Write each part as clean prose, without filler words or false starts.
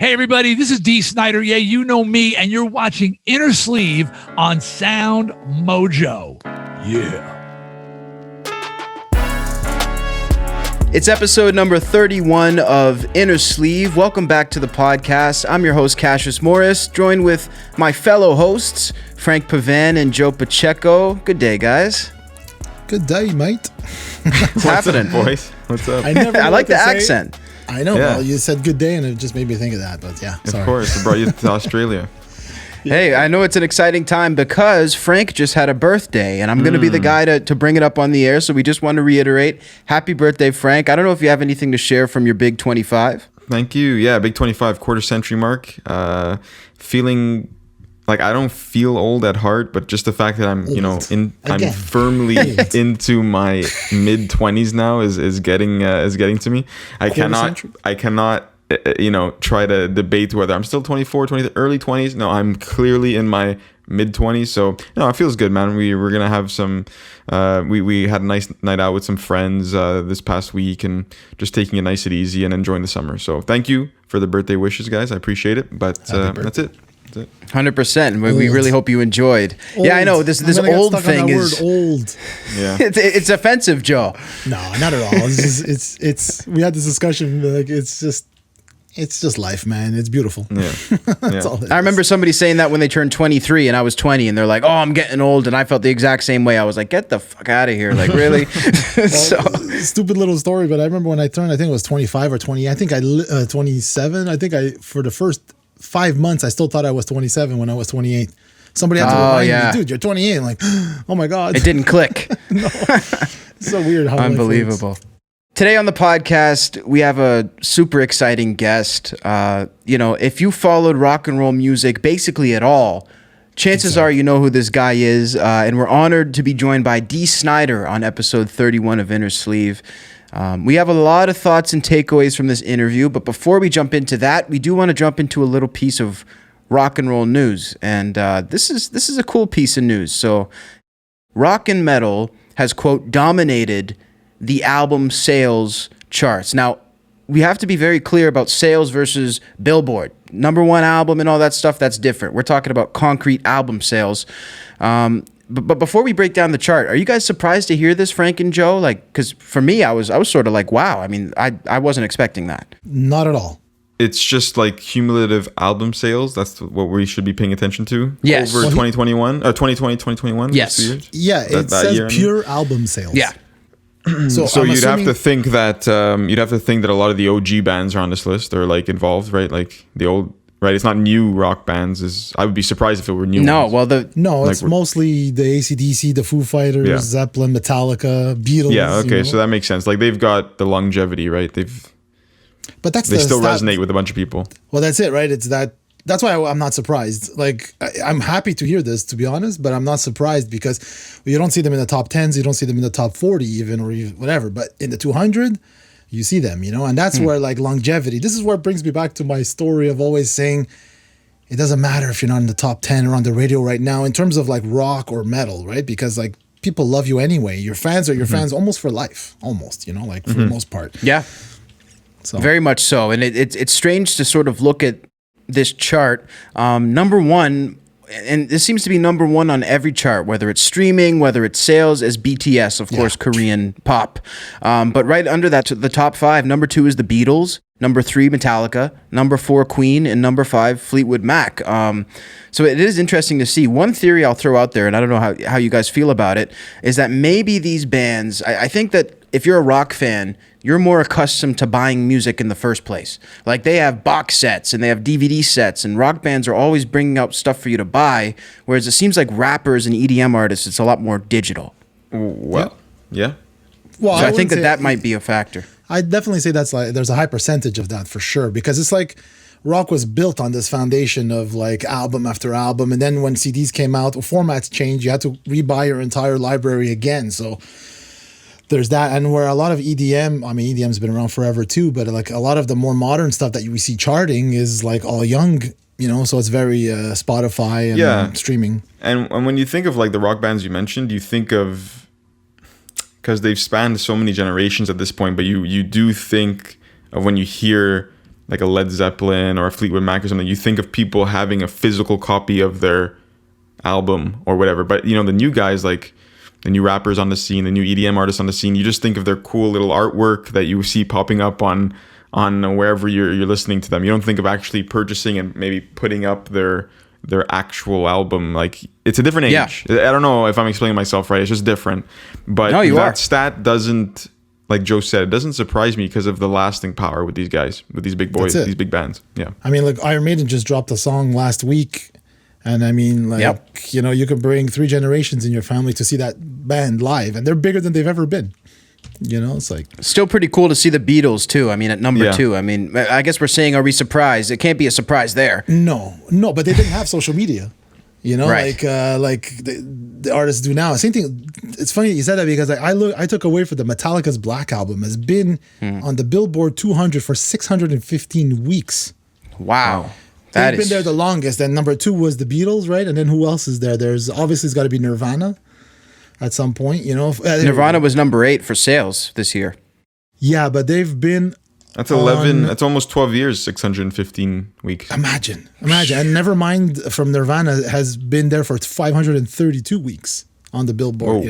Hey, everybody, this is Dee Snider. Yeah, you know me, and you're watching Innersleeve on SoundMojo. Yeah. It's episode number 31 of Innersleeve. Welcome back to the podcast. I'm your host, Cassius Morris, joined with my fellow hosts, Frank Pavan and Joe Pacheco. Good day, guys. Good day, mate. What's happening, boys? What's up? I like the accent. I know. Yeah. Well, you said good day, and it just made me think of that. But yeah, sorry. Of course, it brought you to Australia. Hey, I know it's an exciting time because Frank just had a birthday, and I'm going to be the guy to bring it up on the air. So we just want to reiterate, happy birthday, Frank. I don't know if you have anything to share from your big 25. Thank you. Yeah, big 25 quarter century mark. Feeling like I don't feel old at heart, but just the fact that I'm, I'm firmly into my mid 20s now is getting to me. I cannot try to debate whether I'm still 24, 20, early 20s. No, I'm clearly in my mid 20s. So, no, it feels good, man. We're going to have some, we had a nice night out with some friends this past week and just taking it nice and easy and enjoying the summer. So thank you for the birthday wishes, guys. I appreciate it. But that's it. 100%. We really hope you enjoyed. Old. Yeah, I know this old thing is old. Yeah, it's offensive, Joe. No, not at all. It's we had this discussion. Like it's just life, man. It's beautiful. Yeah. That's all it is. I remember somebody saying that when they turned 23 and I was 20 and they're like, "Oh, I'm getting old," and I felt the exact same way. I was like, "Get the fuck out of here!" Like, really? Stupid little story, but I remember when I turned, I think it was 25 or 20. I think 27. I think for the first 5 months, I still thought I was 27 when I was 28. Somebody had to remind me, dude, you're 28. I'm like, oh my God. It didn't click. No. It's so weird how Unbelievable. Today on the podcast, we have a super exciting guest. If you followed rock and roll music basically at all, chances are you know who this guy is. And we're honored to be joined by Dee Snider on episode 31 of Innersleeve. We have a lot of thoughts and takeaways from this interview, but before we jump into that, we do want to jump into a little piece of rock and roll news. And this is a cool piece of news. So rock and metal has, quote, dominated the album sales charts. Now, we have to be very clear about sales versus Billboard. Number one album and all that stuff, that's different. We're talking about concrete album sales. But before we break down the chart, are you guys surprised to hear this, Frank and Joe? Like, because for me, I was sort of like, wow. I mean, I wasn't expecting that. Not at all. It's just like cumulative album sales. That's what we should be paying attention to. Yes. Over 2021 or 2020, 2021. Yes. 2 years. Yeah, it says pure album sales. Yeah. So you'd have to think that a lot of the OG bands are on this list. They're like involved, right? Like the old. Right, it's not new rock bands. I would be surprised if it were new. No, ones. It's mostly the AC/DC, the Foo Fighters, Zeppelin, Metallica, Beatles. Yeah, okay, so that makes sense. Like they've got the longevity, right? They still resonate with a bunch of people. Well, that's it, right? It's that. That's why I'm not surprised. Like I'm happy to hear this, to be honest, but I'm not surprised because you don't see them in the top 10s, you don't see them in the top 40 even, or even whatever. But in the 200. You see them, and that's where like longevity, this is where it brings me back to my story of always saying it doesn't matter if you're not in the top 10 or on the radio right now in terms of like rock or metal, right? Because like people love you anyway. Your fans are your fans almost for life, almost, like for the most part. Yeah, so very much so. And it's strange to sort of look at this chart. Number one, and this seems to be number one on every chart, whether it's streaming, whether it's sales, as BTS, of course, Korean pop. But right under that, the top five, number two is the Beatles, number three, Metallica, number four, Queen, and number five, Fleetwood Mac. So it is interesting to see. One theory I'll throw out there, and I don't know how you guys feel about it, is that maybe these bands, I think that if you're a rock fan, you're more accustomed to buying music in the first place. Like they have box sets and they have DVD sets, and rock bands are always bringing out stuff for you to buy, whereas it seems like rappers and EDM artists, it's a lot more digital. Well, yeah. Well, so I think that might be a factor. I definitely say that's like, there's a high percentage of that for sure, because it's like rock was built on this foundation of like album after album. And then when CDs came out, formats changed, you had to rebuy your entire library again. So there's that. And where a lot of EDM, I mean, EDM's been around forever too, but like a lot of the more modern stuff that we see charting is like all young, so it's very Spotify and streaming. And when you think of like the rock bands you mentioned, you think of, because they've spanned so many generations at this point, but you do think of when you hear like a Led Zeppelin or a Fleetwood Mac or something, you think of people having a physical copy of their album or whatever. But the new guys, like the new rappers on the scene, the new EDM artists on the scene, you just think of their cool little artwork that you see popping up on wherever you're listening to them. You don't think of actually purchasing and maybe putting up their actual album. Like, it's a different age. I don't know if I'm explaining myself right. It's just different. But that stat doesn't, like Joe said, it doesn't surprise me because of the lasting power with these guys, with these big boys, these big bands. Yeah. I mean, like, Iron Maiden just dropped a song last week. And I mean, like, you can bring 3 generations in your family to see that band live, and they're bigger than they've ever been. It's like still pretty cool to see the Beatles too. I mean, at number 2. I mean, I guess we're saying, are we surprised? It can't be a surprise there. No, but they didn't have social media. Right. Like the artists do now. Same thing. It's funny you said that because I took away for the Metallica's Black Album has been on the Billboard 200 for 615 weeks. Wow. They've been there the longest, and number 2 was the Beatles, right? And then who else is there? There's obviously it's got to be Nirvana at some point, Nirvana was number 8 for sales this year. Yeah, but they've been. That's 11. That's almost 12 years. 615 weeks. Imagine, and Nevermind from Nirvana has been there for 532 weeks on the Billboard.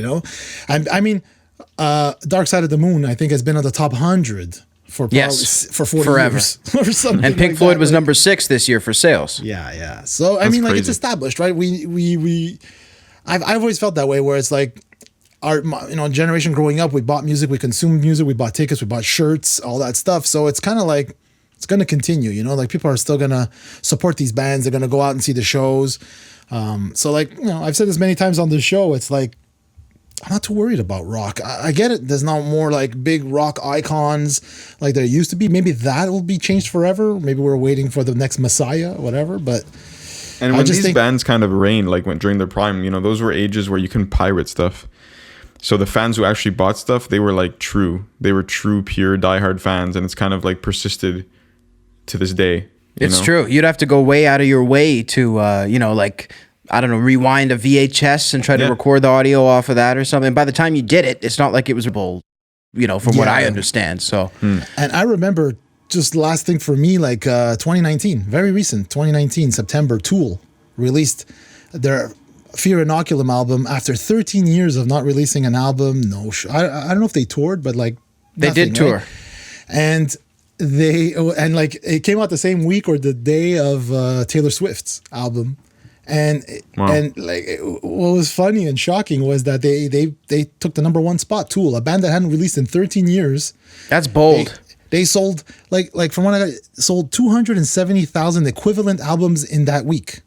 And I mean, Dark Side of the Moon I think has been on the top 100. For 40 forever. Years or something. And Pink Floyd was number 6 this year for sales. Yeah. So I mean, like, it's established, right? I've always felt that way, where it's like our generation growing up, we bought music, we consumed music, we bought tickets, we bought shirts, all that stuff. So it's kind of like it's going to continue. Like, people are still going to support these bands. They're going to go out and see the shows. So, like, I've said this many times on the show. It's like, I'm not too worried about rock. I get it. There's not more like big rock icons like there used to be. Maybe that will be changed forever. Maybe we're waiting for the next Messiah, whatever. But when these bands kind of reigned, like during their prime, those were ages where you couldn't pirate stuff. So the fans who actually bought stuff, they were like true. They were true, pure, diehard fans, and it's kind of like persisted to this day. It's true. You'd have to go way out of your way to, like, I don't know, rewind a VHS and try to record the audio off of that or something. By the time you did it, it's not like it was from what I understand. So, and I remember just last thing for me, like 2019, very recent, 2019 September, Tool released their Fear Inoculum album after 13 years of not releasing an album. I don't know if they toured, but like they did tour, right? And like it came out the same week or the day of Taylor Swift's album. And like what was funny and shocking was that they took the number 1 spot. Tool, a band that hadn't released in 13 years. That's bold. They sold like from what I got, sold 270,000 equivalent albums in that week.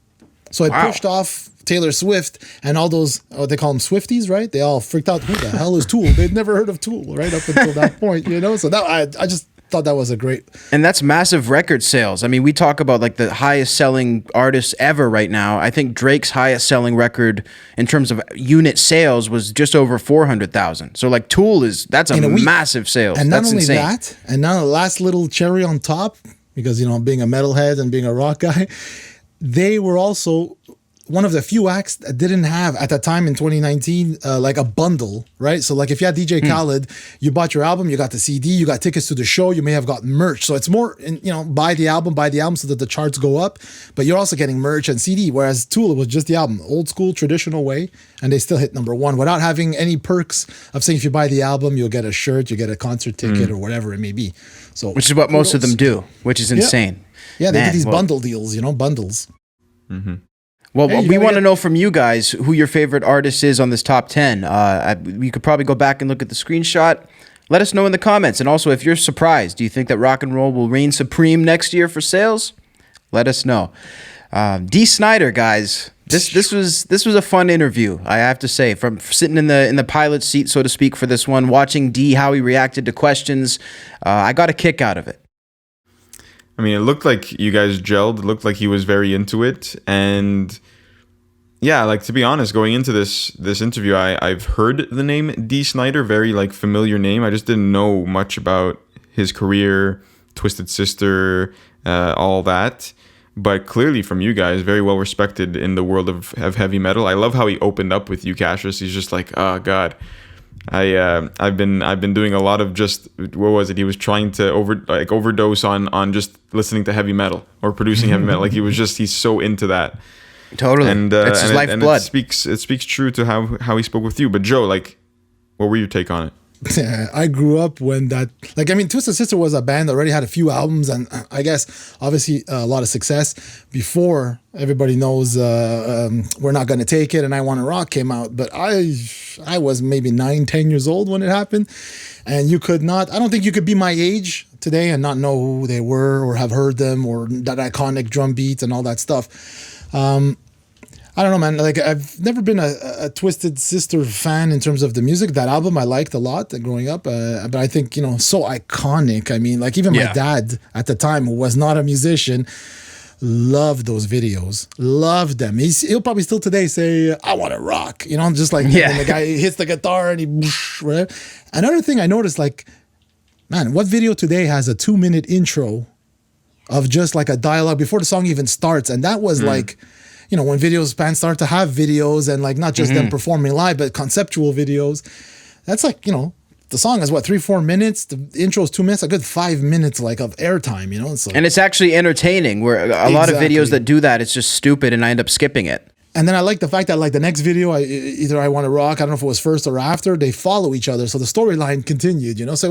So it pushed off Taylor Swift and all those, they call them Swifties, right? They all freaked out. Who the hell is Tool? They'd never heard of Tool right up until that point, So that I just thought that was a great. And that's massive record sales. I mean, we talk about like the highest selling artists ever right now. I think Drake's highest selling record in terms of unit sales was just over 400,000. So like Tool that's a massive sales. And not that's only insane. that, and now the last little cherry on top, because being a metalhead and being a rock guy, they were also one of the few acts that didn't have at that time in 2019 like a bundle, right? So like if you had DJ Khaled, you bought your album, you got the CD, you got tickets to the show, you may have got merch. So it's more, buy the album so that the charts go up, but you're also getting merch and CD. Whereas Tool, it was just the album, old school, traditional way, and they still hit number 1 without having any perks of saying if you buy the album, you'll get a shirt, you get a concert ticket or whatever it may be. So which is what most of them do, which is insane. Yeah, they do these bundle deals, bundles. Mm-hmm. Well, we want to know from you guys who your favorite artist is on this top 10. You could probably go back and look at the screenshot. Let us know in the comments. And also, if you're surprised, do you think that rock and roll will reign supreme next year for sales? Let us know. Dee Snider, guys, this was a fun interview, I have to say. From sitting in the pilot seat, so to speak, for this one, watching Dee, how he reacted to questions, I got a kick out of it. I mean, it looked like you guys gelled. It looked like he was very into it. And yeah, like, to be honest, going into this interview, I've heard the name Dee Snider, very like familiar name. I just didn't know much about his career, Twisted Sister, all that. But clearly from you guys, very well respected in the world of heavy metal. I love how he opened up with you, Cassius. He's just like, oh God, I've been doing a lot of just, what was it? He was trying to overdose on just listening to heavy metal or producing heavy metal. Like he's so into that. Totally. And it's his lifeblood. It speaks true to how he spoke with you. But Joe, like, what were your take on it? Yeah, I grew up when that, like, I mean, Twisted Sister was a band that already had a few albums and I guess obviously a lot of success before everybody knows We're Not Gonna Take It and I Wanna Rock came out. But I was maybe 9-10 years old when it happened, and I don't think you could be my age today and not know who they were or have heard them or that iconic drum beat and all that stuff. I don't know, man. Like, I've never been a Twisted Sister fan in terms of the music. That album I liked a lot growing up, but I think, so iconic. I mean, like, even my dad at the time, who was not a musician, loved those videos. Loved them. He'll probably still today say, "I want to rock," just like when the guy hits the guitar and he whatever. Another thing I noticed, like, man, what video today has a 2-minute intro of just like a dialogue before the song even starts? And that was like, when bands start to have videos and like not just them performing live, but conceptual videos. That's like, the song is 3-4 minutes. The intro is 2 minutes, a good 5 minutes like of airtime, So, and it's actually entertaining, where a lot of videos that do that, it's just stupid and I end up skipping it. And then I like the fact that like the next video, either I Want to Rock, I don't know if it was first or after, they follow each other. So the storyline continued, So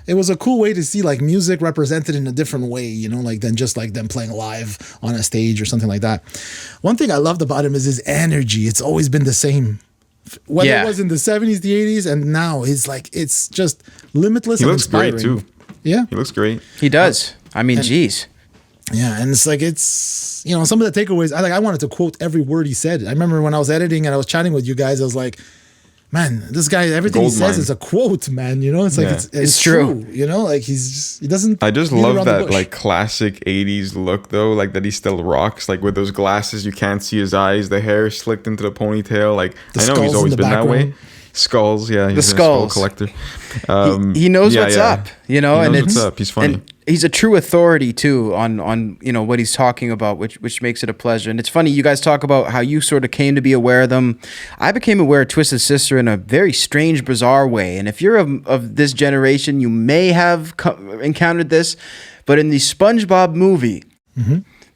it was a cool way to see like music represented in a different way, like than just like them playing live on a stage or something like that. One thing I loved about him is his energy. It's always been the same. Whether it was in the 70s, the 80s, and now it's just limitless and inspiring. He looks great too. Yeah. He looks great. He does. Geez. Yeah, and it's like, some of the takeaways, I wanted to quote every word he said. I remember when I was editing and I was chatting with you guys, I was like, man, this guy, everything he says is a quote, man. It's like, it's true. Like he doesn't. I just love that like classic 80s look though, like that he still rocks, like with those glasses, you can't see his eyes, the hair slicked into the ponytail. Like, I know he's always been that way. Skulls, yeah. He's a skull collector. He knows what's up, He knows what's up. He's funny. And he's a true authority too on what he's talking about, which makes it a pleasure. And it's funny, you guys talk about how you sort of came to be aware of them. I became aware of Twisted Sister in a very strange, bizarre way. And if you're of this generation, you may have encountered this, but in the SpongeBob movie,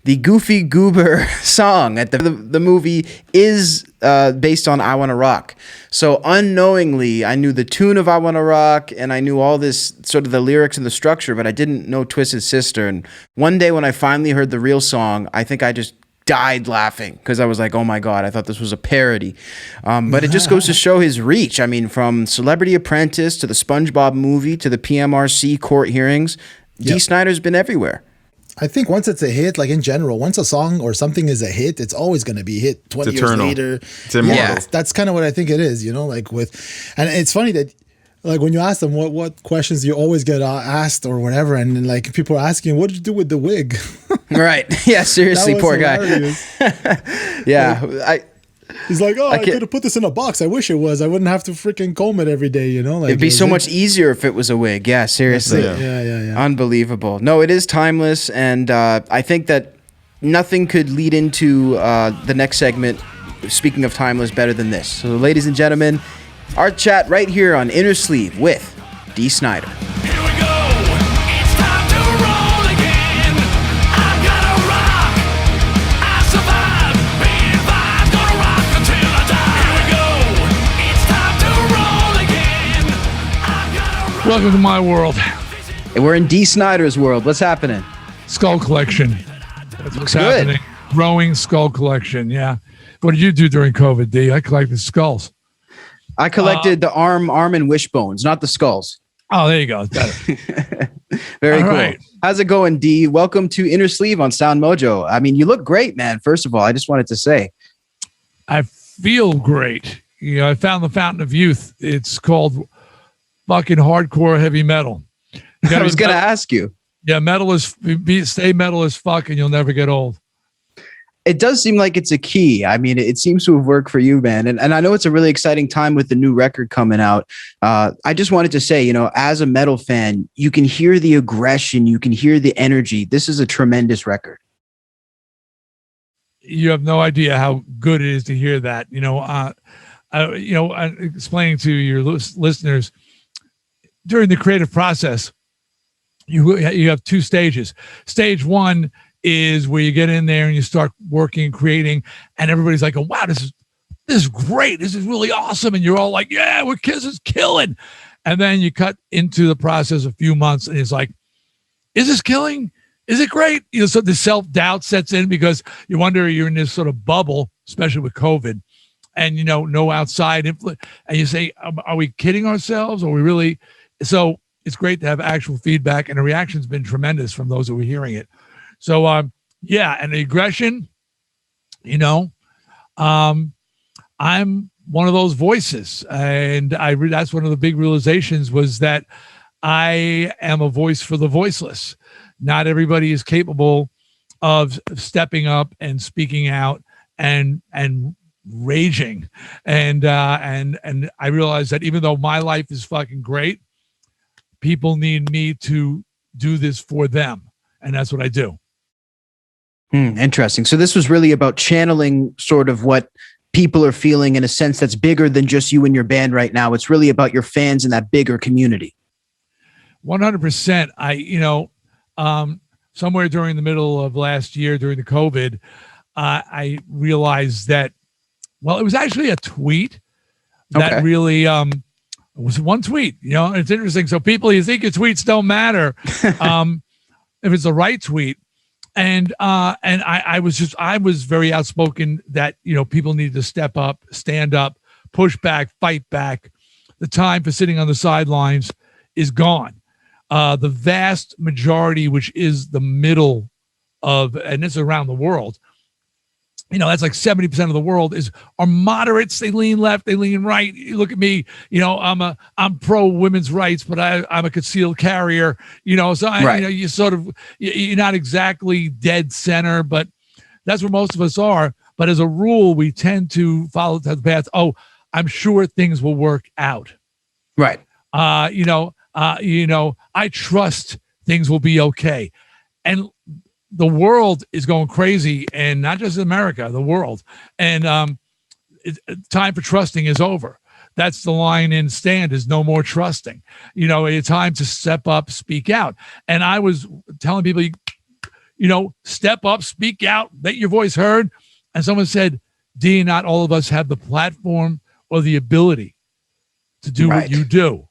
the Goofy Goober song at the movie is based on I Wanna Rock. So unknowingly, I knew the tune of I Wanna Rock and I knew all this sort of the lyrics and the structure, but I didn't know Twisted Sister. And one day when I finally heard the real song, I think I just died laughing because I was like, oh my God, I thought this was a parody. But it just goes to show his reach. I mean, from Celebrity Apprentice to the SpongeBob movie to the PMRC court hearings, Dee Snider's been everywhere. I think once it's a hit, like in general, once a song or something is a hit, it's always going to be a hit 20 years later. It's immortal. Yeah, that's kind of what I think it is, like and it's funny that like when you ask them what questions you always get asked or whatever, and then, like people are asking, what did you do with the wig? Right. Yeah, seriously, poor guy. Yeah. He's like, I could have put this in a box. I wish it was. I wouldn't have to freaking comb it every day, Like, it'd be so much easier if it was a wig. Yeah, seriously. Yeah. Unbelievable. No, it is timeless, and I think that nothing could lead into the next segment, speaking of timeless, better than this. So, ladies and gentlemen, our chat right here on Innersleeve with Dee Snider. Welcome to my world. We're in Dee Snider's world. What's happening? Skull collection. That's what's happening. Growing skull collection. Yeah. What did you do during COVID, Dee? I collected skulls. I collected the arm and wishbones, not the skulls. Oh, there you go. Better. Very cool. Right. How's it going, Dee? Welcome to Innersleeve on SoundMojo. I mean, you look great, man. First of all, I just wanted to say. I feel great. I found the fountain of youth. It's called fucking hardcore heavy metal. I was going to ask you. Yeah, stay metal as fuck and you'll never get old. It does seem like it's a key. I mean, it seems to have worked for you, man. And I know it's a really exciting time with the new record coming out. I just wanted to say, as a metal fan, you can hear the aggression. You can hear the energy. This is a tremendous record. You have no idea how good it is to hear that. explaining to your listeners, during the creative process, you have two stages. Stage one is where you get in there and you start working, creating, and everybody's like, oh, wow, this is great. This is really awesome. And you're all like, yeah, this is killing. And then you cut into the process a few months and it's like, is this killing? Is it great? So the self-doubt sets in because you wonder, you're in this sort of bubble, especially with COVID, and no outside influence. And you say, are we kidding ourselves? Are we really? So it's great to have actual feedback, and the reaction's been tremendous from those who are hearing it. So and the aggression, I'm one of those voices, and that's one of the big realizations, was that I am a voice for the voiceless. Not everybody is capable of stepping up and speaking out and raging. And I realized that even though my life is fucking great, people need me to do this for them. And that's what I do. Interesting. So this was really about channeling sort of what people are feeling in a sense that's bigger than just you and your band right now. It's really about your fans and that bigger community. 100%. Somewhere during the middle of last year, during the COVID, I realized that, well, it was actually a tweet that really, it was one tweet, it's interesting. So people, you think your tweets don't matter if it's the right tweet. And I was very outspoken that, people need to step up, stand up, push back, fight back. The time for sitting on the sidelines is gone. The vast majority, which is the middle of, and it's around the world, that's like 70% of the world are moderates. They lean left, they lean right. You look at me, I'm pro women's rights, but I'm a concealed carrier, so you sort of, you're not exactly dead center, but that's where most of us are. But as a rule, we tend to follow the path. Oh, I'm sure things will work out. Right. I trust things will be okay. And the world is going crazy, and not just America, the world. And time for trusting is over. That's the line in Stand, is no more trusting. It's time to step up, speak out. And I was telling people, step up, speak out, let your voice heard. And someone said, Dee, not all of us have the platform or the ability to do what you do.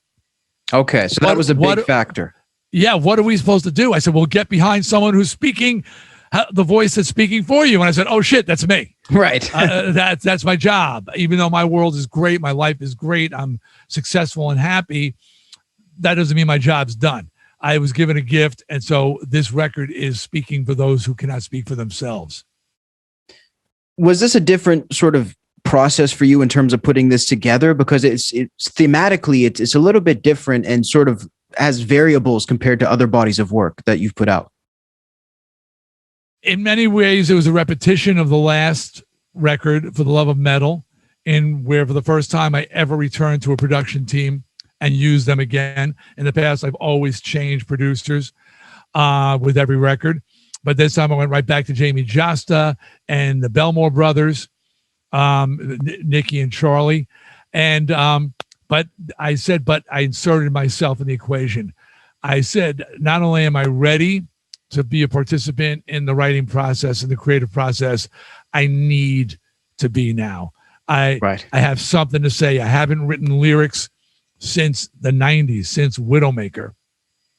Okay, so that was a big factor. Yeah, what are we supposed to do? I said, well, get behind someone who's speaking, the voice that's speaking for you. And I said, oh shit, that's me. Right. That's my job. Even though my world is great, my life is great, I'm successful and happy, that doesn't mean my job's done. I was given a gift, and so this record is speaking for those who cannot speak for themselves. Was this a different sort of process for you in terms of putting this together? Because it's thematically, it's a little bit different and sort of has variables compared to other bodies of work that you've put out. In many ways, it was a repetition of the last record, For the Love of Metal, in where for the first time I ever returned to a production team and used them again. In the past, I've always changed producers with every record. But this time I went right back to Jamie Josta and the Belmore brothers, Nikki and Charlie. And but I inserted myself in the equation. I said, not only am I ready to be a participant in the writing process and the creative process, I need to be now. I have something to say. I haven't written lyrics since the 90s, since Widowmaker.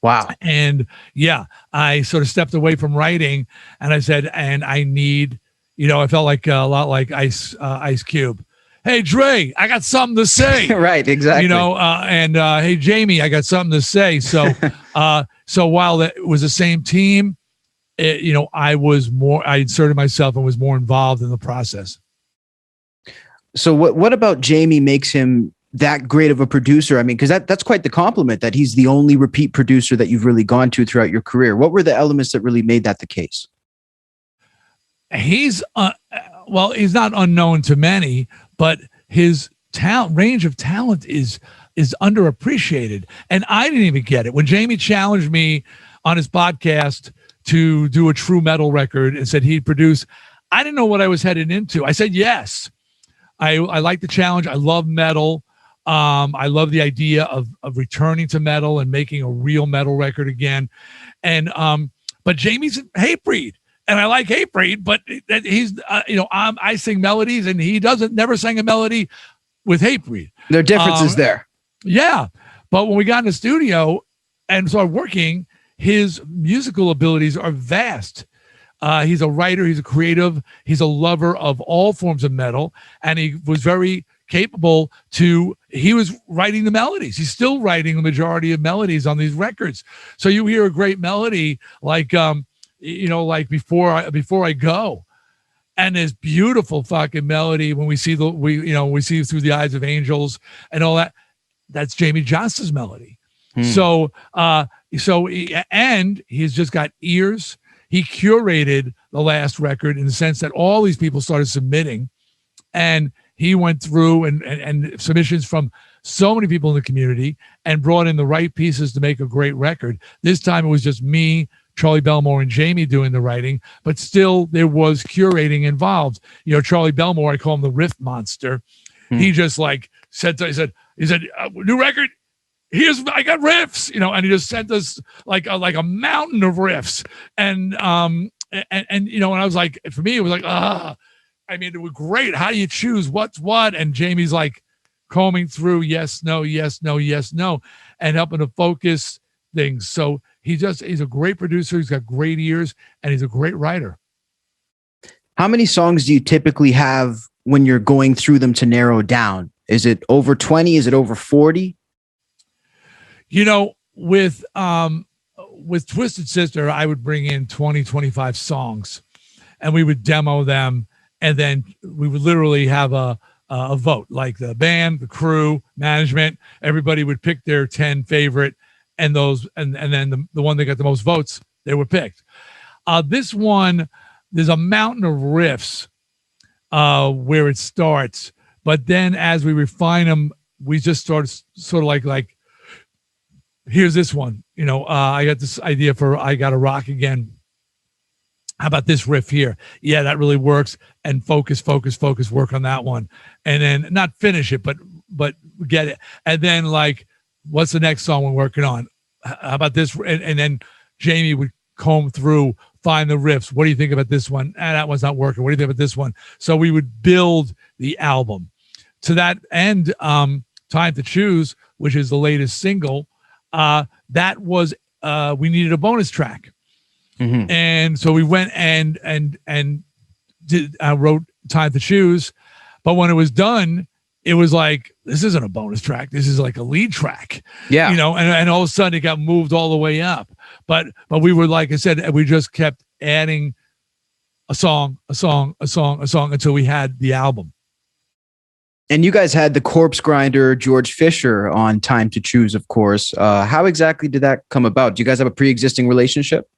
Wow. And yeah, I sort of stepped away from writing, and I said, and I need, I felt like a lot like Ice Cube. Hey, Dre, I got something to say. Right, exactly. Hey, Jamie, I got something to say. So, so while it was the same team, I inserted myself and was more involved in the process. So what about Jamie makes him that great of a producer? I mean, because that's quite the compliment that he's the only repeat producer that you've really gone to throughout your career. What were the elements that really made that the case? He's he's not unknown to many, but his range of talent is underappreciated. And I didn't even get it. When Jamie challenged me on his podcast to do a true metal record and said he'd produce, I didn't know what I was headed into. I said yes. I like the challenge. I love metal. I love the idea of returning to metal and making a real metal record again. And but Jamie's Hatebreed, and I like Hatebreed, but he's I sing melodies, and he never sang a melody with Hatebreed. There are differences there. Yeah, but when we got in the studio and started working, his musical abilities are vast. He's a writer, he's a creative, he's a lover of all forms of metal, and he was very capable he was writing the melodies. He's still writing the majority of melodies on these records. So you hear a great melody like like Before I Go, and this beautiful fucking melody when we see Through the Eyes of Angels and all that. That's Jamie Johnston's melody. So and he's just got ears. He curated the last record in the sense that all these people started submitting, and he went through and submissions from so many people in the community and brought in the right pieces to make a great record. This time it was just me, Charlie Belmore, and Jamie doing the writing, but still there was curating involved. Charlie Belmore, I call him the riff monster. He just said, new record. I got riffs, and he just sent us like a mountain of riffs. And and I was like, for me, it was like, it was great. How do you choose what's what? And Jamie's like combing through yes, no, yes, no, yes, no, and helping to focus things. So he's a great producer. He's got great ears, and he's a great writer. How many songs do you typically have when you're going through them to narrow down? Is it over 20? Is it over 40? With Twisted Sister, I would bring in 20, 25 songs, and we would demo them, and then we would literally have a vote, like the band, the crew, management, everybody would pick their 10 favorite, and then the one that got the most votes, they were picked. This one, there's a mountain of riffs where it starts, but then as we refine them, we just started sort of like here's this one. I got this idea for I Gotta Rock Again. How about this riff here? Yeah, that really works. And focus, work on that one. And then not finish it, but get it. And then what's the next song we're working on? How about this? And then Jamie would comb through, find the riffs. What do you think about this one? That one's not working. What do you think about this one? So we would build the album. To that end, Time to Choose, which is the latest single, that was we needed a bonus track. Mm-hmm. And so we went and wrote Time to Choose, but when it was done, it was like, this isn't a bonus track, this is like a lead track. Yeah, and all of a sudden it got moved all the way up, but we were, like I said, we just kept adding a song until we had the album. And you guys had the Corpsegrinder, George Fisher, on Time to Choose, of course. How exactly did that come about? Do you guys have a pre-existing relationship?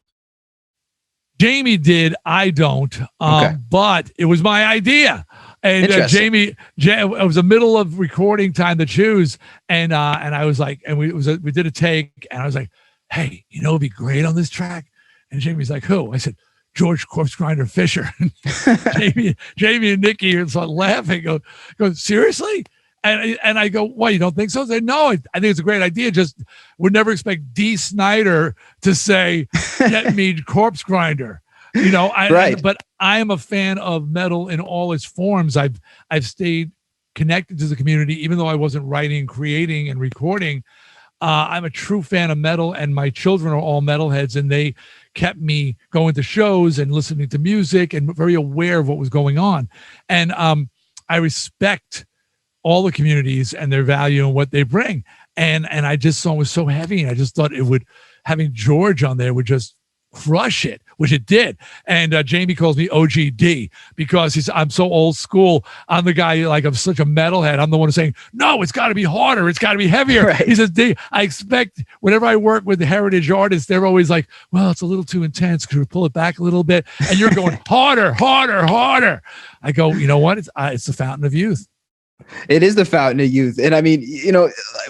Jamie did. I don't. Okay. But it was my idea. And Jamie, it was the middle of recording Time to Choose. And I was like, and we did a take, and I was like, hey, it'd be great on this track. And Jamie's like, who? I said, George Corpsegrinder Fisher. Jamie and Nikki started laughing. Go, seriously? And I go, what, you don't think so? They no, I think it's a great idea. Just would never expect Dee Snider to say, get me Corpsegrinder. Right. But I am a fan of metal in all its forms. I've stayed connected to the community, even though I wasn't writing, creating, and recording. I'm a true fan of metal, and my children are all metalheads, and they kept me going to shows and listening to music and very aware of what was going on. And I respect all the communities and their value and what they bring. And I just saw it was so heavy, and I just thought having George on there would just crush it, which it did. And Jamie calls me OGD because I'm so old school. I'm the guy, I'm such a metalhead. I'm the one saying, no, it's got to be harder. It's got to be heavier. Right. He says, D, I expect whenever I work with the heritage artists, they're always like, well, it's a little too intense. Could we pull it back a little bit? And you're going harder, harder, harder. I go, you know what? It's the fountain of youth. It is the fountain of youth. And I mean,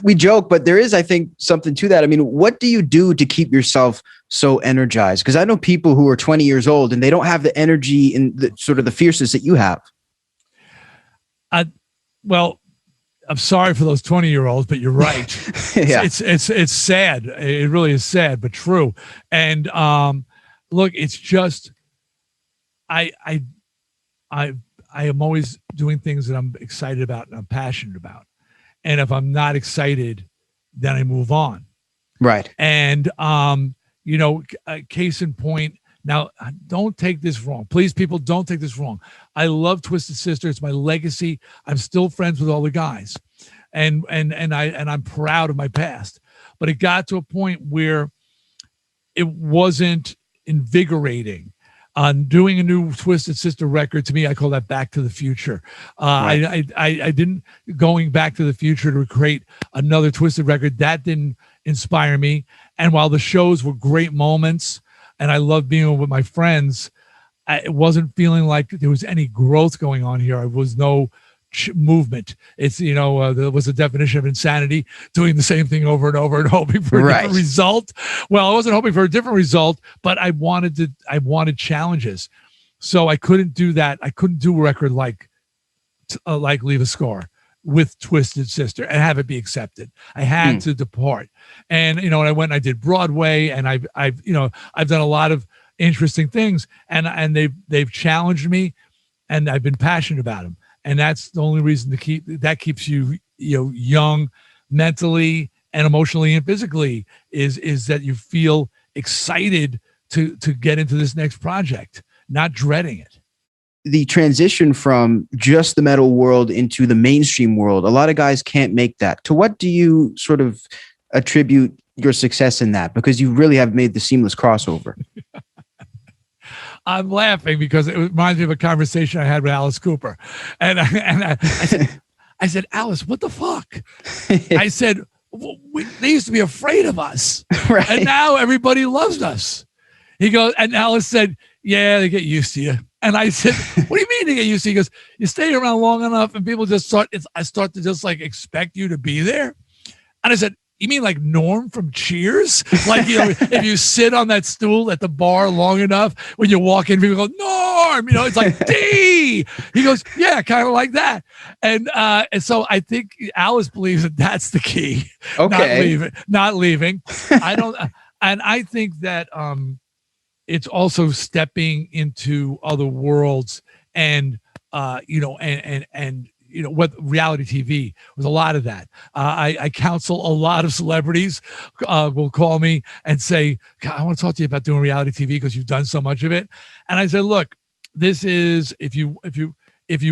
we joke, but there is, I think, something to that. I mean, what do you do to keep yourself so energized? Because I know people who are 20 years old and they don't have the energy and the sort of the fierceness that you have. well, I'm sorry for those 20-year-olds, but you're right. Yeah. It's sad. It really is sad, but true. And look, it's just I am always doing things that I'm excited about and I'm passionate about. And if I'm not excited, then I move on. Right. And case in point. Now, don't take this wrong. Please, people, don't take this wrong. I love Twisted Sister. It's my legacy. I'm still friends with all the guys, and I'm proud of my past. But it got to a point where it wasn't invigorating. Doing a new Twisted Sister record, to me, I call that Back to the Future. Right. I didn't going Back to the Future to create another Twisted record. That didn't inspire me. And while the shows were great moments, and I love being with my friends, it wasn't feeling like there was any growth going on here. There was no movement. It's, there was a definition of insanity, doing the same thing over and over and hoping for a different result. Well, I wasn't hoping for a different result, but I wanted challenges. So I couldn't do that. I couldn't do a record like Leave a Scar with Twisted Sister and have it be accepted. I had to depart. And, I went and I did Broadway, and I've done a lot of interesting things, and they've challenged me, and I've been passionate about them. And that's the only reason keeps you, young mentally and emotionally and physically is that you feel excited to get into this next project, not dreading it. The transition from just the metal world into the mainstream world, a lot of guys can't make that. To what do you sort of attribute your success in that? Because you really have made the seamless crossover. I'm laughing because it reminds me of a conversation I had with Alice Cooper. And I said, Alice, what the fuck? I said, they used to be afraid of us. Right. And now everybody loves us. He goes, and Alice said, yeah, they get used to you. And I said, what do you mean they get used to you? He goes, you stay around long enough and people just I start to just like expect you to be there. And I said, you mean like Norm from Cheers? Like, if you sit on that stool at the bar long enough, when you walk in, people go, Norm, it's like Dee. He goes, yeah, kind of like that. And so I think Alice believes that that's the key. Okay. Not leaving. And I think that, it's also stepping into other worlds and what reality TV was a lot of that. I counsel a lot of celebrities will call me and say, God, I want to talk to you about doing reality TV because you've done so much of it. And I said, look, this is, if you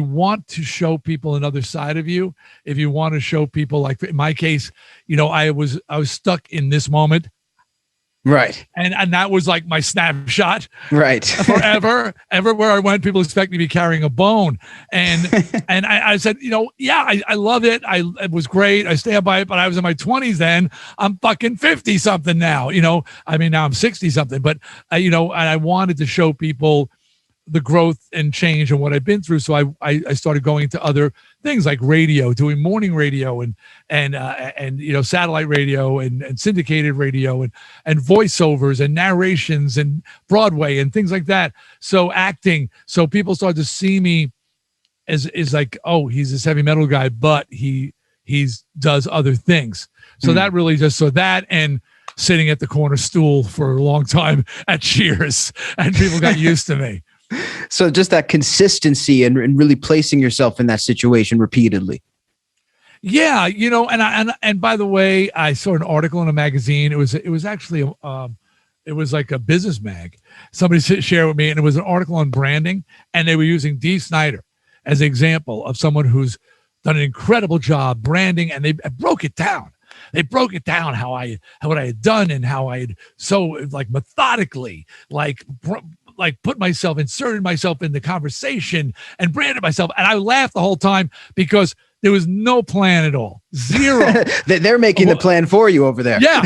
want to show people another side of you, if you want to show people, like in my case, I was stuck in this moment. Right. And that was like my snapshot. Right. Forever. Everywhere I went, people expect me to be carrying a bone. And I said, I love it. It was great. I stand by it, but I was in my 20s then. I'm fucking 50 something now, now I'm 60 something, but and I wanted to show people the growth and change and what I've been through. So I started going to other things like radio, doing morning radio and satellite radio and syndicated radio and voiceovers and narrations and Broadway and things like that. So acting. So people started to see me as like, oh, he's this heavy metal guy, but he does other things. So that really just that and sitting at the corner stool for a long time at Cheers, and people got used to me. So just that consistency and really placing yourself in that situation repeatedly. Yeah, and by the way, I saw an article in a magazine. It was actually it was like a business mag. Somebody shared with me, and it was an article on branding, and they were using Dee Snider as an example of someone who's done an incredible job branding, and they broke it down. They broke it down what I had done and how I had so like methodically inserted myself in the conversation and branded myself. And I laughed the whole time because there was no plan at all. Zero. They're making the plan for you over there. Yeah.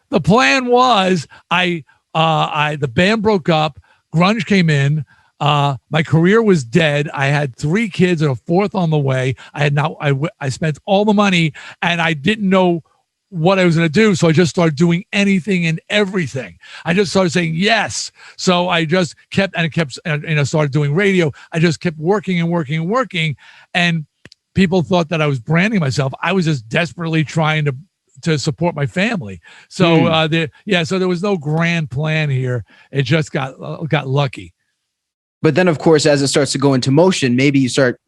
The plan was the band broke up. Grunge came in. My career was dead. I had 3 kids and a 4th on the way. I spent all the money and I didn't know what I was going to do. So I just started doing anything and everything. I just started saying yes. So I just kept started doing radio. I just kept working and working and working. And people thought that I was branding myself. I was just desperately trying to support my family. So so there was no grand plan here. It just got lucky. But then, of course, as it starts to go into motion, maybe you start,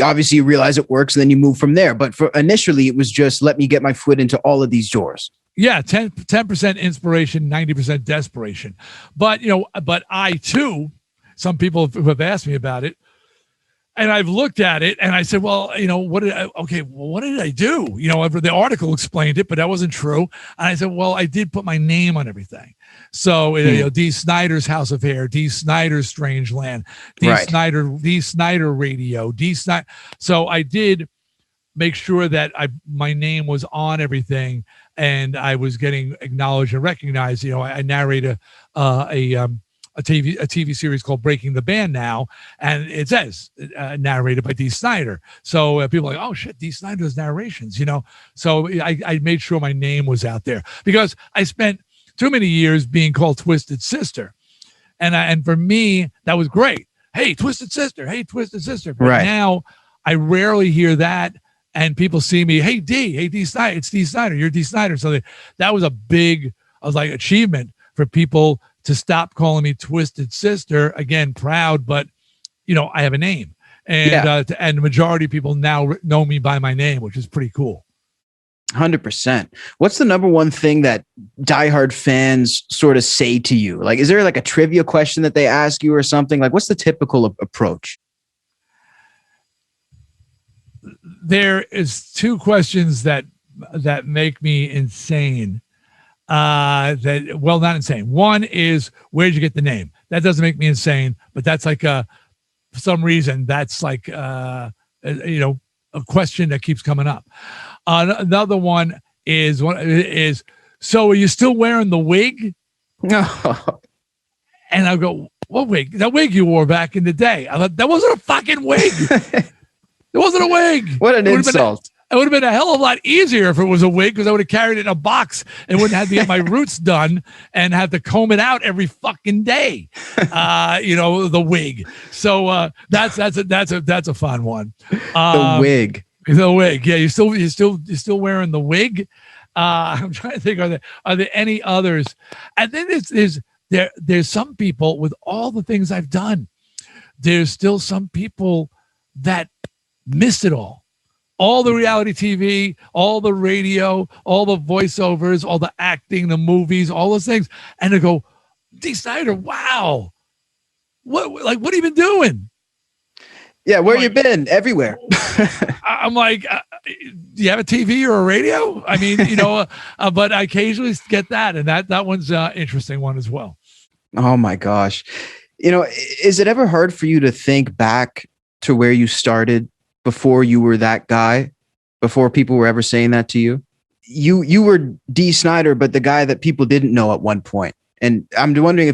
obviously you realize it works and then you move from there. But initially, it was just let me get my foot into all of these doors. Yeah, 10% inspiration, 90% desperation. But, but I too, some people have asked me about it. And I've looked at it and I said, well, what did I do? The article explained it, but that wasn't true. And I said, well, I did put my name on everything. So, Dee Snider's House of Hair, Dee Snider's Strange Land, Dee Snider Radio, Dee Snider. So I did make sure that my name was on everything and I was getting acknowledged and recognized. I narrate a TV series called Breaking the Band now, and it says narrated by Dee Snider. So people are like, oh shit, Dee Snider does narrations, So I made sure my name was out there because I spent too many years being called Twisted Sister, and for me that was great. Hey, Twisted Sister. Hey, Twisted Sister. But now I rarely hear that, and people see me. Hey, Dee Snider. It's Dee Snider. You're Dee Snider. So that was a big, achievement for people to stop calling me Twisted Sister. Again, proud, but I have a name, and and the majority of people now know me by my name, which is pretty cool. 100%. What's the number one thing that diehard fans sort of say to you? Like, is there like a trivia question that they ask you or something? Like, what's the typical approach? There is two questions that make me insane. Not insane. One is, where'd you get the name? That doesn't make me insane, but that's like for some reason, that's like, a question that keeps coming up. Another one is, so are you still wearing the wig? No. And I go, what wig? That wig you wore back in the day. I thought that wasn't a fucking wig. It wasn't a wig. What an insult. It would have been a hell of a lot easier if it was a wig, because I would have carried it in a box and wouldn't have to get my roots done and have to comb it out every fucking day. The wig. So that's a fun one. The wig. The wig. Yeah, you're still wearing the wig. I'm trying to think. Are there any others? And then there's some people, with all the things I've done, there's still some people that missed it all. All the reality TV, all the radio, all the voiceovers, all the acting, the movies, all those things. And they go, Dee Snider, wow. What have you been doing? Yeah, where you been? Everywhere. I'm like, do you have a TV or a radio? I mean, but I occasionally get that. And that one's an interesting one as well. Oh my gosh. Is it ever hard for you to think back to where you started before you were that guy, before people were ever saying that to you? You were Dee Snider, but the guy that people didn't know at one point. And I'm wondering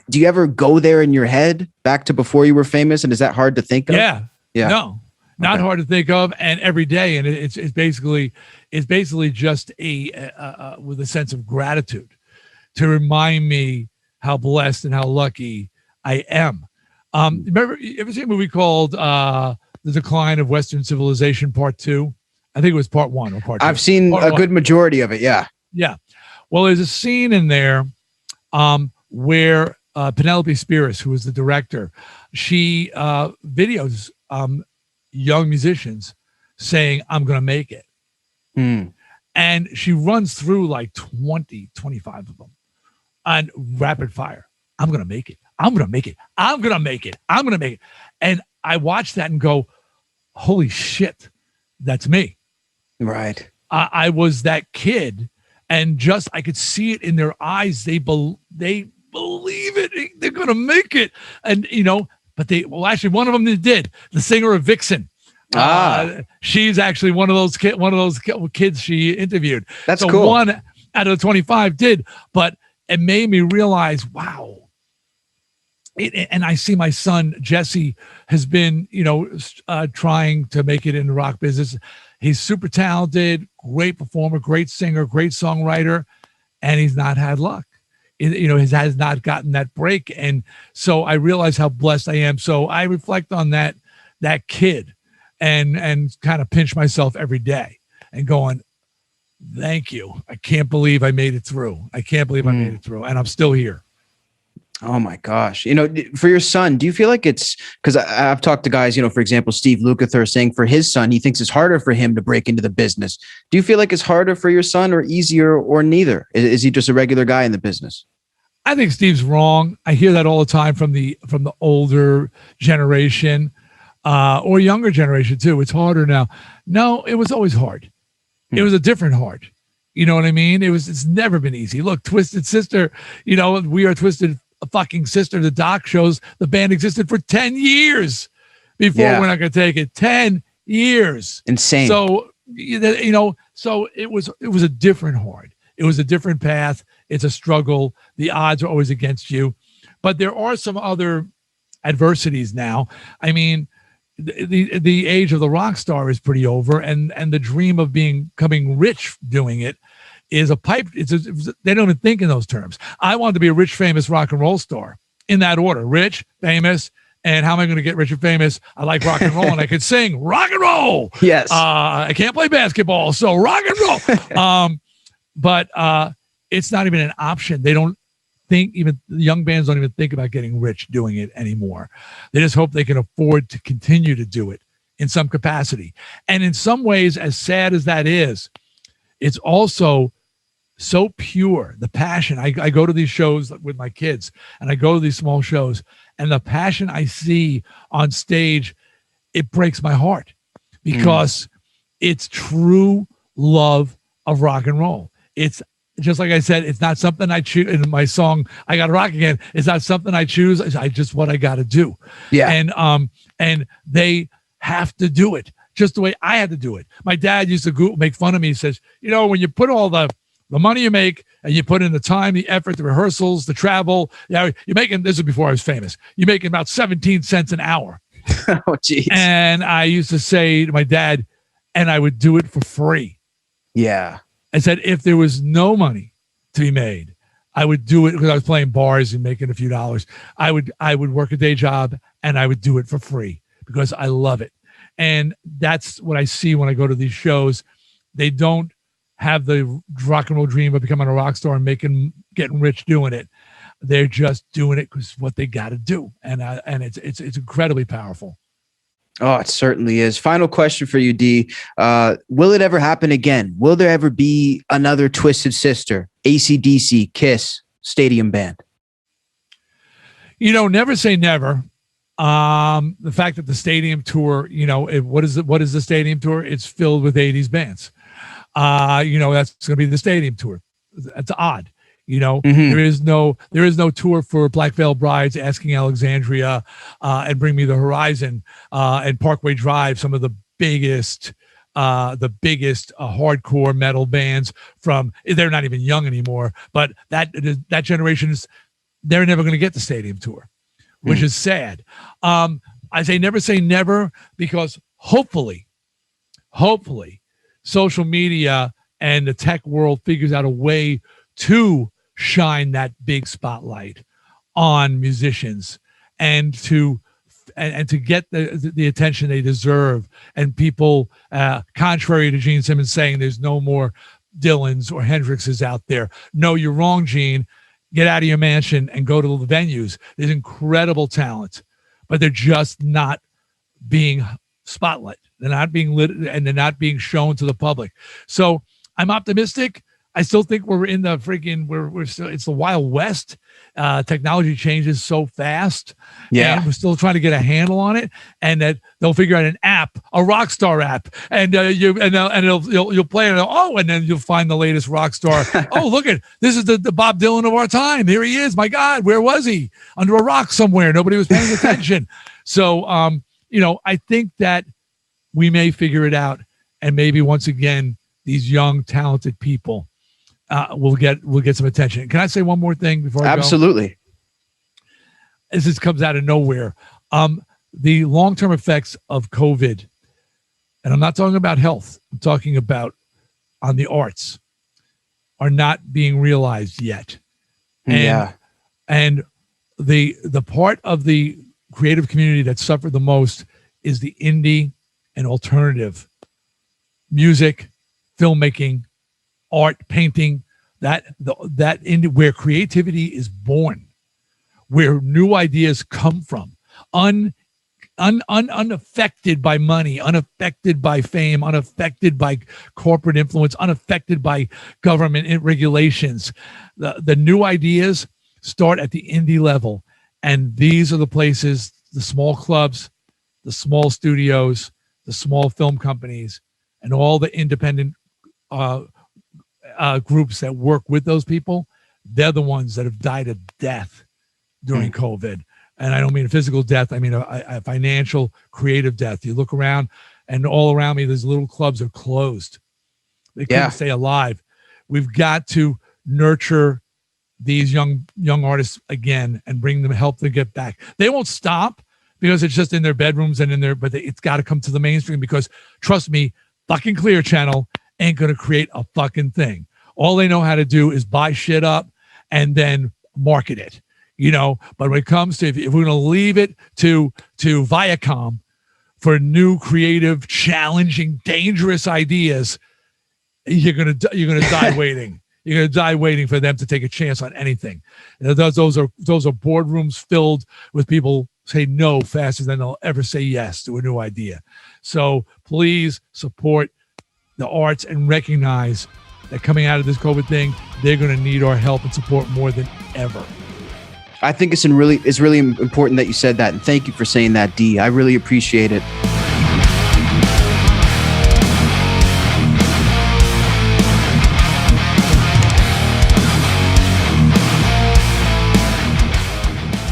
do you ever go there in your head back to before you were famous? And is that hard to think of? Yeah. No, not hard to think of. And every day. And it's basically just with a sense of gratitude to remind me how blessed and how lucky I am. Remember, you ever seen a movie called, The Decline of Western Civilization Part 2? I think it was Part 1 or Part 2. I've seen a good majority of it. Yeah. Yeah. Well, there's a scene in there where Penelope Spheris, who was the director, she videos young musicians saying, I'm going to make it. And she runs through like 20, 25 of them on rapid fire. I'm going to make it. I'm going to make it. I'm going to make it. I'm going to make it. And I watched that and go, holy shit, that's me. Right. I was that kid, and just I could see it in their eyes. They believe it. They're gonna make it, and but actually, one of them did. The singer of Vixen. She's actually one of those kids she interviewed. That's cool. One out of the 25 did, but it made me realize, wow. And I see my son Jesse has been, trying to make it in the rock business. He's super talented, great performer, great singer, great songwriter, and he's not had luck. He has not gotten that break, and so I realize how blessed I am. So I reflect on that kid and kind of pinch myself every day and going, thank you. I can't believe I made it through. I can't believe I made it through, and I'm still here. Oh my gosh. For your son, do you feel like it's because I've talked to guys, for example, Steve Lukather saying for his son, he thinks it's harder for him to break into the business. Do you feel like it's harder for your son or easier or neither? Is he just a regular guy in the business? I think Steve's wrong. I hear that all the time from the older generation or younger generation too. It's harder now. No, it was always hard. It was a different hard. You know what I mean? It's never been easy. Look, Twisted Sister, We Are Twisted fucking Sister. The doc shows the band existed for 10 years before We're Not Gonna Take It. 10 years. Insane. So, so it was a different hard. It was a different path. It's a struggle. The odds are always against you. But there are some other adversities now. I mean, the age of the rock star is pretty over, and the dream of becoming rich doing it is a pipe. They don't even think in those terms. I wanted to be a rich, famous rock and roll star in that order: rich, famous, and how am I going to get rich and famous? I like rock and roll, and I could sing rock and roll. Yes. I can't play basketball, so rock and roll. But it's not even an option. They don't think, even young bands don't even think about getting rich doing it anymore. They just hope they can afford to continue to do it in some capacity. And in some ways, as sad as that is, it's also so pure. The passion. I go to these shows with my kids, and I go to these small shows, and the passion I see on stage, it breaks my heart because it's true love of rock and roll. It's just like I said, it's not something I choose in my song, I Gotta Rock Again. It's not something I choose. I just what I got to do. Yeah. And they have to do it just the way I had to do it. My dad used to make fun of me. He says, when you put all the money you make and you put in the time, the effort, the rehearsals, the travel, you're making, this is before I was famous, you're making about 17 cents an hour. Oh, geez. And I used to say to my dad, and I would do it for free. Yeah. I said, if there was no money to be made, I would do it because I was playing bars and making a few dollars. I would work a day job and I would do it for free because I love it. And that's what I see when I go to these shows. They don't have the rock and roll dream of becoming a rock star and getting rich doing it. They're just doing it because what they got to do. And it's incredibly powerful. Oh, it certainly is. Final question for you, Dee. Will it ever happen again? Will there ever be another Twisted Sister, AC/DC, Kiss stadium band? Never say never. The fact that the stadium tour, what is the stadium tour? It's filled with 80s bands. That's going to be the stadium tour. That's odd. There is no tour for Black Veil Brides, Asking Alexandria, and Bring Me the Horizon, and Parkway Drive, some of the biggest hardcore metal bands they're not even young anymore, but that generation they're never going to get the stadium tour, which is sad. I say never because hopefully social media and the tech world figures out a way to shine that big spotlight on musicians and to get the attention they deserve. And people, contrary to Gene Simmons saying there's no more Dylans or Hendrixes out there. No, you're wrong, Gene. Get out of your mansion and go to the venues. There's incredible talent, but they're just not being spotlight. They're not being lit, and they're not being shown to the public. So I'm optimistic. I still think we're in the freaking, we're still, it's the Wild West. Technology changes so fast. Yeah. And we're still trying to get a handle on it, and that they'll figure out an app, a rock star app. And you'll play it. Oh, and then you'll find the latest rock star. Oh, look at, this is the Bob Dylan of our time. Here he is. My God, where was he? Under a rock somewhere. Nobody was paying attention. So, I think that we may figure it out. And maybe once again, these young, talented people we'll get some attention. Can I say one more thing before I go? Absolutely. This just comes out of nowhere. The long-term effects of COVID, and I'm not talking about health, I'm talking about on the arts, are not being realized yet. And the part of the creative community that suffered the most is the indie and alternative music, filmmaking, art, painting, where creativity is born, where new ideas come from, unaffected by money, unaffected by fame, unaffected by corporate influence, unaffected by government regulations. The new ideas start at the indie level. And these are the places, the small clubs, the small studios, the small film companies, and all the independent groups that work with those people. They're the ones that have died a death during COVID. And I don't mean a physical death. I mean a financial, creative death. You look around, and all around me, these little clubs are closed. They couldn't stay alive. We've got to nurture these young artists again and help them get back. They won't stop because it's just in their bedrooms and but it's got to come to the mainstream, because trust me, fucking Clear Channel ain't going to create a fucking thing. All they know how to do is buy shit up and then market it. But when it comes to, if we're going to leave it to Viacom for new, creative, challenging, dangerous ideas, you're going to die waiting. You're going to die waiting for them to take a chance on anything. Those are boardrooms filled with people say no faster than they'll ever say yes to a new idea. So please support the arts and recognize that coming out of this COVID thing, they're going to need our help and support more than ever. I think it's really important that you said that, and thank you for saying that, Dee. I really appreciate it.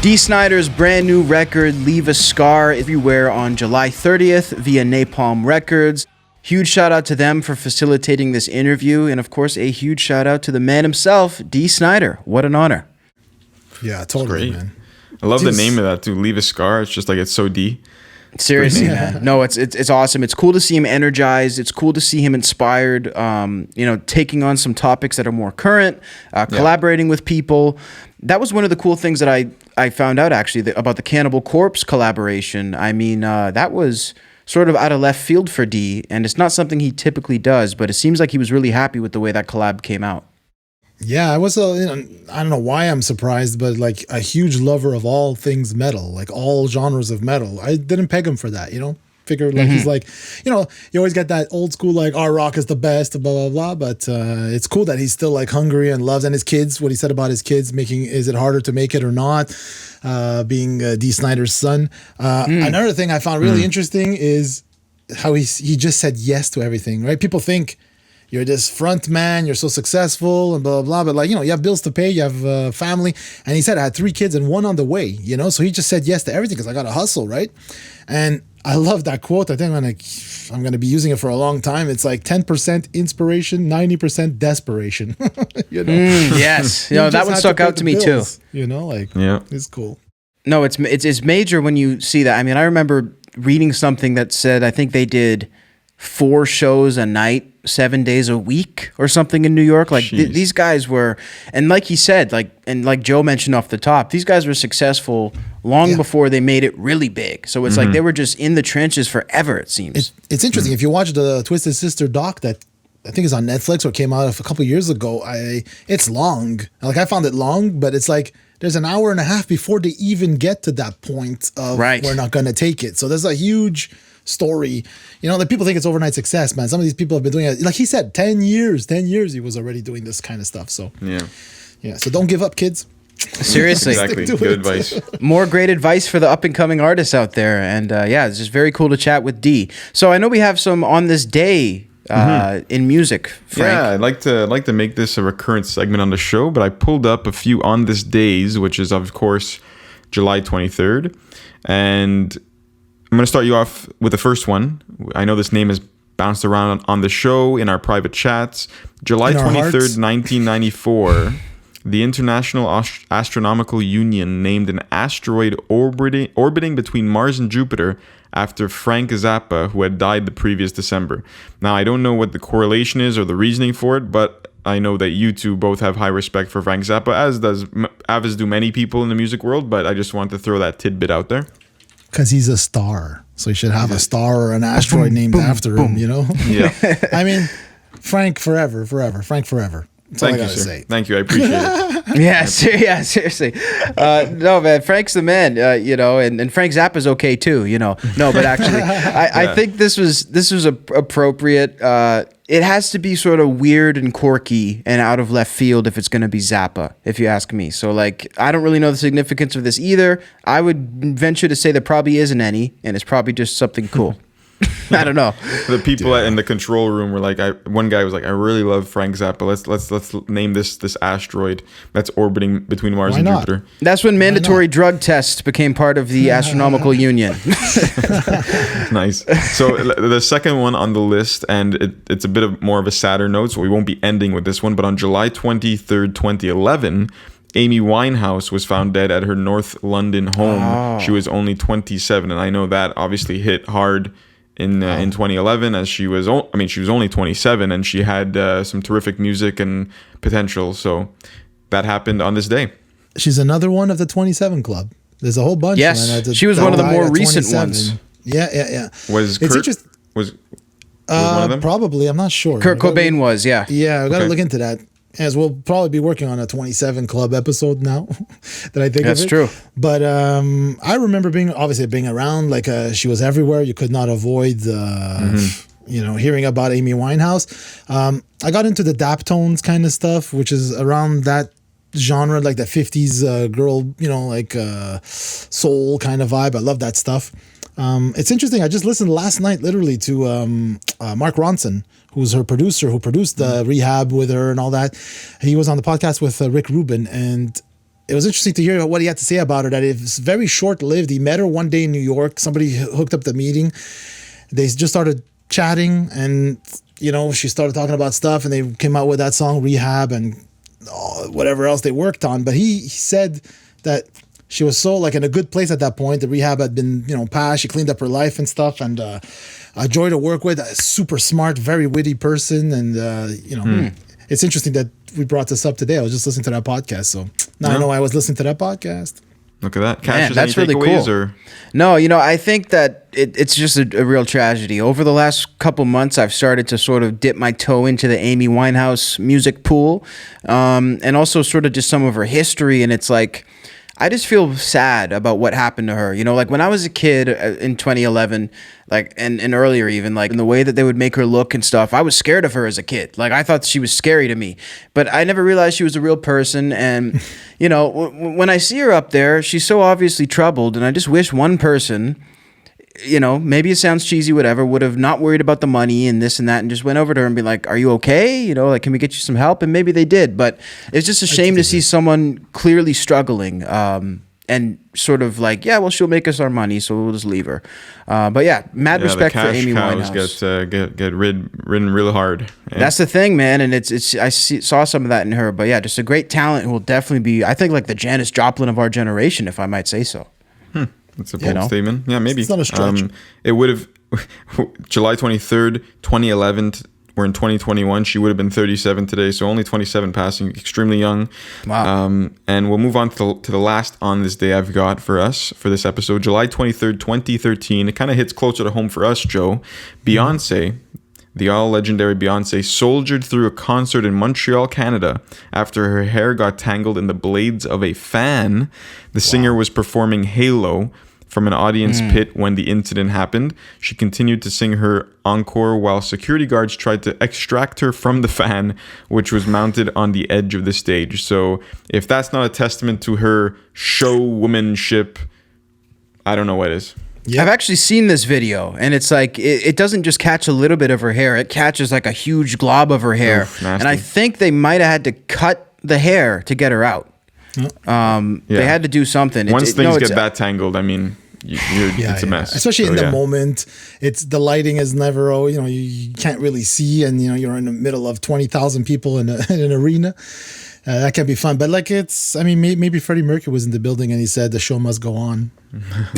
Dee Snider's brand new record, Leave a Scar, everywhere on July 30th via Napalm Records. Huge shout out to them for facilitating this interview, and of course, a huge shout out to the man himself, Dee Snider. What an honor. Yeah, totally, man. I love the name of that too. Leave a Scar. It's just like, it's so D. Seriously, man. No, it's awesome. It's cool to see him energized. It's cool to see him inspired. Taking on some topics that are more current, collaborating with people. That was one of the cool things that I found out actually about the Cannibal Corpse collaboration. I mean, that was sort of out of left field for Dee, and it's not something he typically does, but it seems like he was really happy with the way that collab came out. Yeah, I was I don't know why I'm surprised, but like a huge lover of all things metal, like all genres of metal. I didn't peg him for that, Figured like he's like, you always get that old school like our rock is the best, blah blah blah. But it's cool that he's still like hungry and loves, and his kids. What he said about his kids, is it harder to make it or not? Being Dee Snider's son. Another thing I found really interesting is how he just said yes to everything. Right? People think you're this front man, you're so successful and blah, blah, blah. But like, you have bills to pay, you have family. And he said, I had 3 kids and 1 on the way, So he just said yes to everything because I got to hustle, right? And I love that quote. I think I'm going to be using it for a long time. It's like 10% inspiration, 90% desperation. Yes. That one stuck out to me bills, too. It's cool. No, it's major when you see that. I mean, I remember reading something that said, I think they did 4 shows a night, 7 days a week or something in New York. Like these guys were, and like he said, like Joe mentioned off the top, these guys were successful long before they made it really big. So it's like they were just in the trenches forever, it seems. It's interesting. If you watch the Twisted Sister doc that I think is on Netflix or came out a couple of years ago, it's long. Like I found it long, but it's like there's an hour and a half before they even get to that point of we're not going to take it. So there's a huge story, that people think it's overnight success, man. Some of these people have been doing it, like he said, 10 years he was already doing this kind of stuff. So so don't give up, kids. Seriously. Exactly. Good advice. More great advice for the up and coming artists out there. And it's just very cool to chat with Dee. So I know we have some on this day in music, Frank. Yeah, I'd like to make this a recurrent segment on the show, but I pulled up a few on this days, which is of course July 23rd. And I'm going to start you off with the first one. I know this name has bounced around on the show in our private chats. July 23rd, 1994, the International Astronomical Union named an asteroid orbiting between Mars and Jupiter after Frank Zappa, who had died the previous December. Now, I don't know what the correlation is or the reasoning for it, but I know that you two both have high respect for Frank Zappa, as do many people in the music world, but I just wanted to throw that tidbit out there. Because he's a star. So he should have a star or an asteroid named after him, you know? Yeah. I mean, Frank forever. Frank forever. That's all I gotta say. Thank you. I appreciate it. Yeah, seriously. No, man, Frank's the man, you know, and Frank Zappa's okay too, you know. No, but actually, I think this was appropriate. It has to be sort of weird and quirky and out of left field if it's going to be Zappa, if you ask me. So, like, I don't really know the significance of this either. I would venture to say there probably isn't any, and it's probably just something cool. I don't know. The people in the control room were like, one guy was like, I really love Frank Zappa. Let's name this asteroid that's orbiting between Mars and Jupiter. That's when mandatory drug tests became part of the astronomical union. Nice. So the second one on the list, and it's a bit of more of a sadder note, so we won't be ending with this one, but on July 23rd, 2011, Amy Winehouse was found dead at her North London home. Oh. She was only 27, and I know that obviously hit hard in 2011, as she was only 27, and she had some terrific music and potential. So that happened on this day. She's another one of the 27 Club. There's a whole bunch. Yes, she was one of the more recent ones. Yeah. Was one of them? Probably, I'm not sure. Kurt Cobain was, yeah. Yeah, I got to look into that. As we'll probably be working on a 27 Club episode now that I think of it. That's true. But I remember being around, like she was everywhere. You could not avoid hearing about Amy Winehouse. I got into the Daptones kind of stuff, which is around that genre, like the 50s girl, soul kind of vibe. I love that stuff. It's interesting. I just listened last night, literally, to Mark Ronson, who's her producer, who produced the Rehab with her and all that. He was on the podcast with Rick Rubin, and it was interesting to hear what he had to say about her, that it was very short-lived. He met her one day in New York. Somebody hooked up the meeting. They just started chatting, and, she started talking about stuff, and they came out with that song, Rehab, and whatever else they worked on. But he said that she was so in a good place at that point. The rehab had been, passed. She cleaned up her life and stuff, and a joy to work with. A super smart, very witty person, and it's interesting that we brought this up today. I was just listening to that podcast, so now I know I was listening to that podcast. Look at that. Cassius, that's really cool. Or? No, I think that it's just a real tragedy. Over the last couple months, I've started to sort of dip my toe into the Amy Winehouse music pool, and also sort of just some of her history, and it's like, I just feel sad about what happened to her. Like when I was a kid in 2011, and earlier even, in the way that they would make her look and stuff, I was scared of her as a kid. I thought she was scary to me, but I never realized she was a real person. And, when I see her up there, she's so obviously troubled, and I just wish one person, maybe it sounds cheesy, whatever, would have not worried about the money and this and that, and just went over to her and be like, are you okay? Can we get you some help? And maybe they did, but it's just a shame to see someone clearly struggling, and sort of she'll make us our money, so we'll just leave her. But yeah, mad respect for Amy Winehouse. Get ridden real hard. Yeah. That's the thing, man, and saw some of that in her. But yeah, just a great talent who will definitely be, I think, the Janis Joplin of our generation, if I might say so. That's a bold statement. Yeah, maybe. It's not a stretch. It would have, July 23rd, 2011, we're in 2021. She would have been 37 today, so only 27 passing, extremely young. Wow. And we'll move on to the last on this day I've got for us for this episode. July 23rd, 2013. It kind of hits closer to home for us, Joe. Beyonce, the all-legendary Beyonce, soldiered through a concert in Montreal, Canada, after her hair got tangled in the blades of a fan. The singer was performing Halo from an audience pit when the incident happened. She continued to sing her encore while security guards tried to extract her from the fan, which was mounted on the edge of the stage. So if that's not a testament to her showwomanship, I don't know what is. Yep. I've actually seen this video, and it's it doesn't just catch a little bit of her hair. It catches a huge glob of her hair. Oof, and I think they might have had to cut the hair to get her out. They had to do something. Once things get that tangled, I mean, it's a mess. Especially in the moment. The lighting is never, you can't really see, and you're in the middle of 20,000 people in an arena. That can be fun, but maybe Freddie Mercury was in the building and he said the show must go on.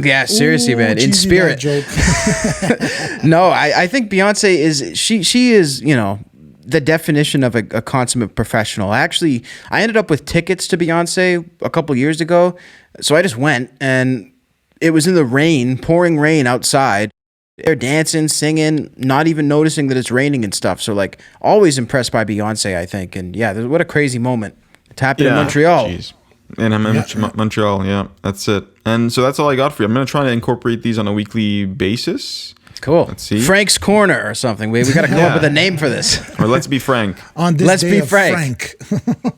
Yeah, seriously, man, in spirit. Joke. No, I think Beyonce is she is the definition of a consummate professional. I ended up with tickets to Beyonce a couple years ago, so I just went, and It was in the rain, pouring rain outside. They're dancing, singing, not even noticing that it's raining and stuff. So like, always impressed by Beyonce, I think. And yeah, what a crazy moment. It happened in Montreal. Geez. And I'm in Montreal. Yeah, that's it. And so that's all I got for you. I'm going to try to incorporate these on a weekly basis. Cool. Let's see. Frank's Corner or something. We got to come up with a name for this. Or Let's Be Frank. On this Let's day be of Frank.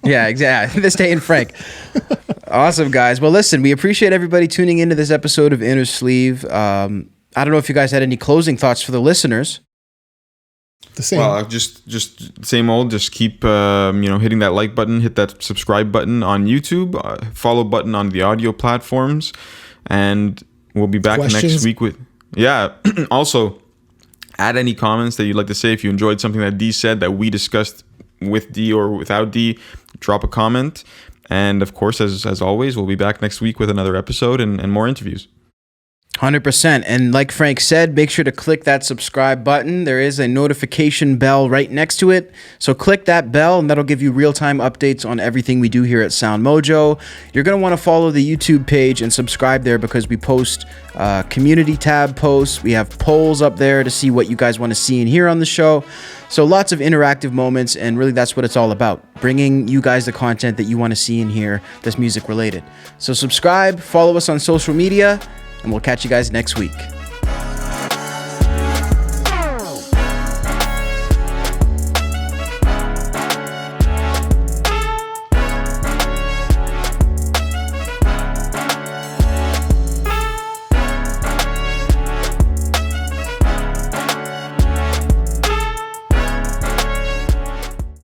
Yeah, exactly. This day in Frank. Awesome, guys. Well, listen, we appreciate everybody tuning into this episode of Innersleeve. I don't know if you guys had any closing thoughts for the listeners. The same. Well, just same old. Just keep hitting that like button, hit that subscribe button on YouTube, follow button on the audio platforms, and we'll be back next week with Also, add any comments that you'd like to say. If you enjoyed something that Dee said that we discussed with Dee or without Dee, drop a comment. And of course, as always, we'll be back next week with another episode and more interviews. 100%. And like Frank said, make sure to click that subscribe button. There is a notification bell right next to it. So click that bell and that'll give you real-time updates on everything we do here at SoundMojo. You're going to want to follow the YouTube page and subscribe there because we post community tab posts. We have polls up there to see what you guys want to see and hear on the show. So lots of interactive moments, and really that's what it's all about, bringing you guys the content that you want to see and hear that's music related. So subscribe, follow us on social media, and we'll catch you guys next week.